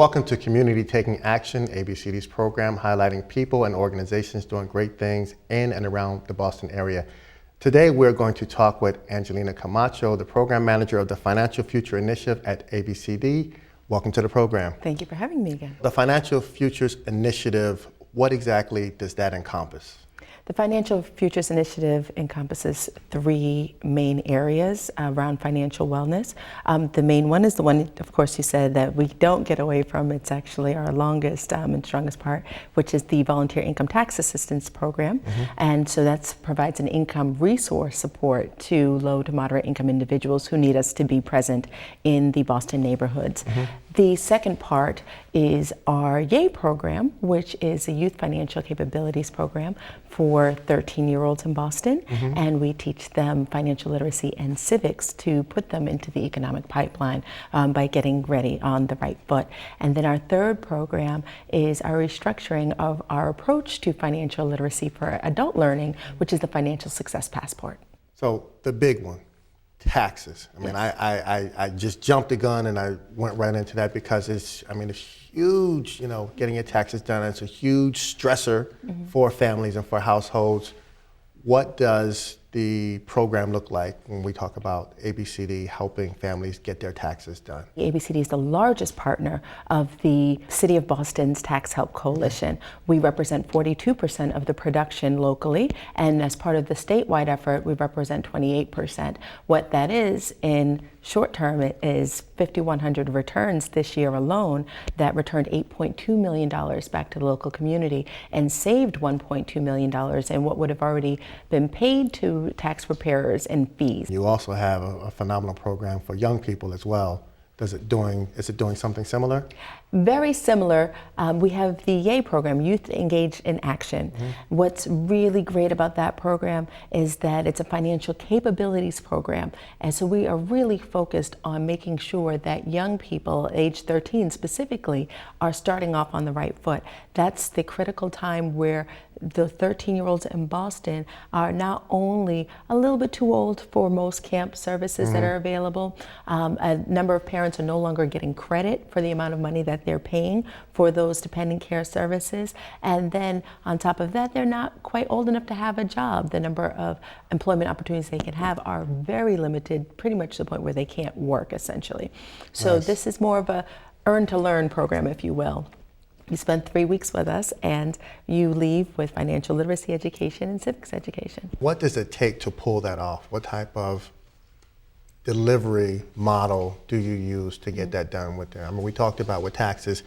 Welcome to Community Taking Action, ABCD's program highlighting people and organizations doing great things in and around the Boston area. Today we're going to talk with Angelina Camacho, the Program Manager of the Financial Future Initiative at ABCD. Welcome to the program. Thank you for having me again. The Financial Futures Initiative, what exactly does that encompass? The Financial Futures Initiative encompasses three main areas around financial wellness. The main one is the one, of course, you said that we don't get away from. It's actually our longest and strongest part, which is the Volunteer Income Tax Assistance Program. And so that provides an income resource support to low to moderate income individuals who need us to be present in the Boston neighborhoods. The second part is our YEA program, which is a Youth Financial Capabilities Program for 13-year-olds in Boston. And we teach them financial literacy and civics to put them into the economic pipeline by getting ready on the right foot. And then our third program is our restructuring of our approach to financial literacy for adult learning, which is the Financial Success Passport. So the big one. Taxes. I mean, I just jumped the gun and I went right into that because it's huge, getting your taxes done. It's a huge stressor for families and for households. What does the program look like when we talk about ABCD helping families get their taxes done? ABCD is the largest partner of the City of Boston's Tax Help Coalition. We represent 42% of the production locally, and as part of the statewide effort, we represent 28%. What that is in short term, it is 5,100 returns this year alone that returned $8.2 million back to the local community and saved $1.2 million in what would have already been paid to tax preparers and fees. You also have a phenomenal program for young people as well. Is it doing something similar? Very similar. We have the YEA program, Youth Engaged in Action. What's really great about that program is that it's a financial capabilities program. And so we are really focused on making sure that young people, age 13 specifically, are starting off on the right foot. That's the critical time where the 13-year-olds in Boston are not only a little bit too old for most camp services that are available. A number of parents are no longer getting credit for the amount of money that they're paying for those dependent care services. And then on top of that, they're not quite old enough to have a job. The number of employment opportunities they can have are very limited, pretty much to the point where they can't work, essentially. So this is more of a earn to learn program, if you will. You spend 3 weeks with us and you leave with financial literacy education and civics education. What does it take to pull that off? What type of delivery model do you use to get that done with them? I mean, we talked about with taxes,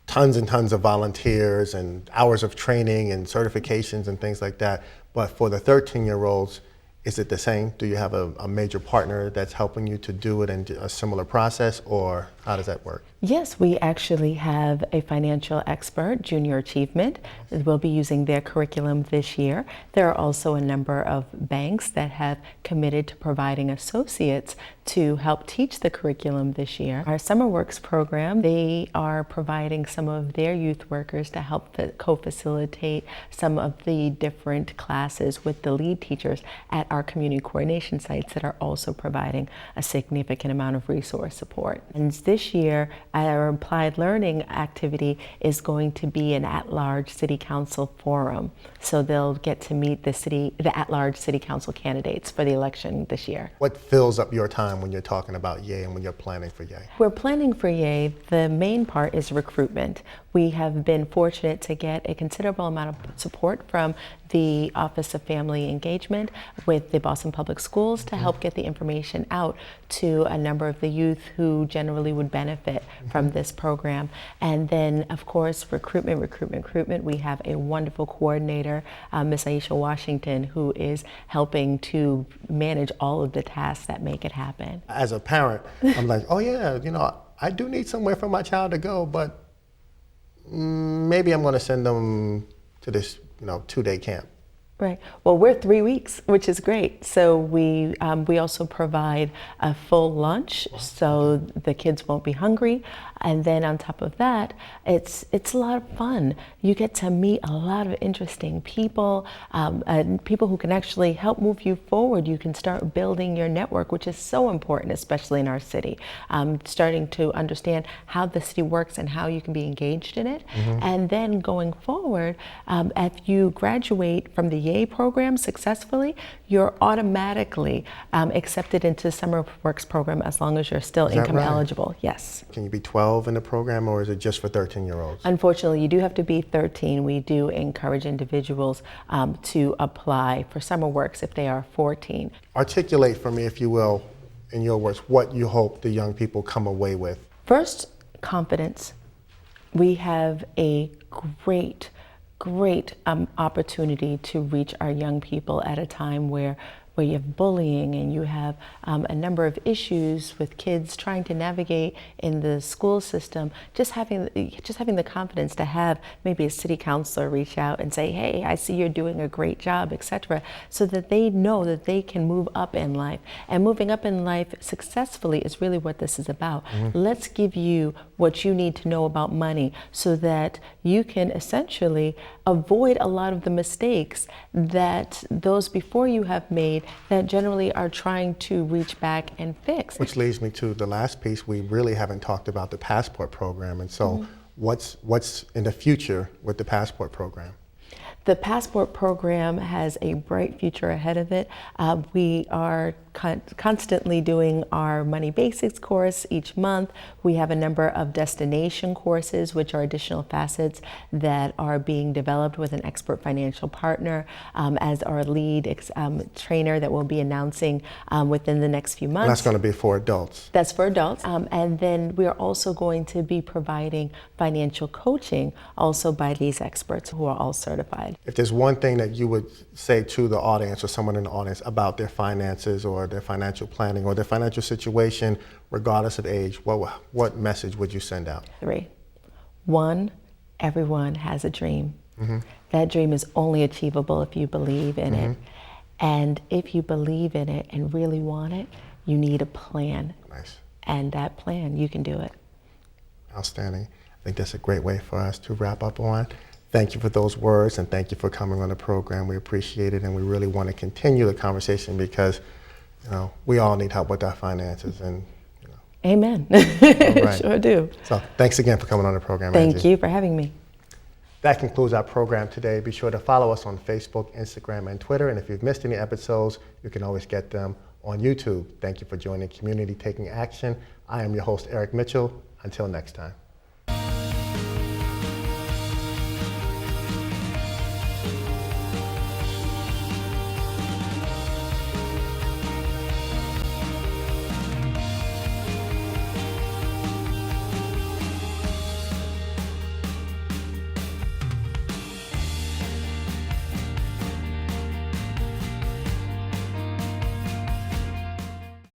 tons and tons of volunteers and hours of training and certifications and things like that. But for the 13-year-olds, is it the same? Do you have a major partner that's helping you to do it in a similar process, or how does that work? Yes, we actually have a financial expert, Junior Achievement. We'll be using their curriculum this year. There are also a number of banks that have committed to providing associates to help teach the curriculum this year. Our Summer Works program, they are providing some of their youth workers to help co-facilitate some of the different classes with the lead teachers at our community coordination sites that are also providing a significant amount of resource support. And this year, our applied learning activity is going to be an at-large city council forum. So they'll get to meet the at-large city council candidates for the election this year. What fills up your time when you're talking about YEA and when you're planning for YEA? We're planning for YEA. The main part is recruitment. We have been fortunate to get a considerable amount of support from the Office of Family Engagement with the Boston Public Schools to help get the information out to a number of the youth who generally would benefit from this program. And then, of course, recruitment. We have a wonderful coordinator, Miss Aisha Washington, who is helping to manage all of the tasks that make it happen. As a parent, I'm like, oh yeah, I do need somewhere for my child to go, but maybe I'm going to send them to this, 2-day camp. Right. Well, we're 3 weeks, which is great. So we also provide a full lunch, so the kids won't be hungry. And then on top of that, it's a lot of fun. You get to meet a lot of interesting people, and people who can actually help move you forward. You can start building your network, which is so important, especially in our city. Starting to understand how the city works and how you can be engaged in it. And then going forward, if you graduate from the YEA program successfully, you're automatically accepted into Summer Works program as long as you're still income eligible. Yes. Can you be 12 in the program, or is it just for 13-year-olds? Unfortunately, you do have to be 13. We do encourage individuals to apply for Summer Works if they are 14. Articulate for me, if you will, in your words, what you hope the young people come away with. First, confidence. We have a great opportunity to reach our young people at a time where you have bullying and you have a number of issues with kids trying to navigate in the school system. Just having the confidence to have maybe a city councilor reach out and say, hey, I see you're doing a great job, etc., so that they know that they can move up in life. And moving up in life successfully is really what this is about. Let's give you what you need to know about money so that you can essentially avoid a lot of the mistakes that those before you have made that generally are trying to reach back and fix. Which leads me to the last piece. We really haven't talked about the passport program, and so what's in the future with the passport program? The passport program has a bright future ahead of it. We are constantly doing our Money Basics course each month. We have a number of destination courses, which are additional facets that are being developed with an expert financial partner as our lead trainer that we'll be announcing within the next few months. And that's going to be for adults. That's for adults. And then we are also going to be providing financial coaching also by these experts who are all certified. If there's one thing that you would say to the audience or someone in the audience about their finances or their financial planning or their financial situation, regardless of age, what message would you send out? 3. 1, everyone has a dream. That dream is only achievable if you believe in it. And if you believe in it and really want it, you need a plan. Nice. And that plan, you can do it. Outstanding. I think that's a great way for us to wrap up on. Thank you for those words, and thank you for coming on the program. We appreciate it, and we really want to continue the conversation because, we all need help with our finances. And Amen. Right. Sure do. So thanks again for coming on the program, Thank Angie. you for having me. That concludes our program today. Be sure to follow us on Facebook, Instagram, and Twitter. And if you've missed any episodes, you can always get them on YouTube. Thank you for joining Community Taking Action. I am your host, Eric Mitchell. Until next time.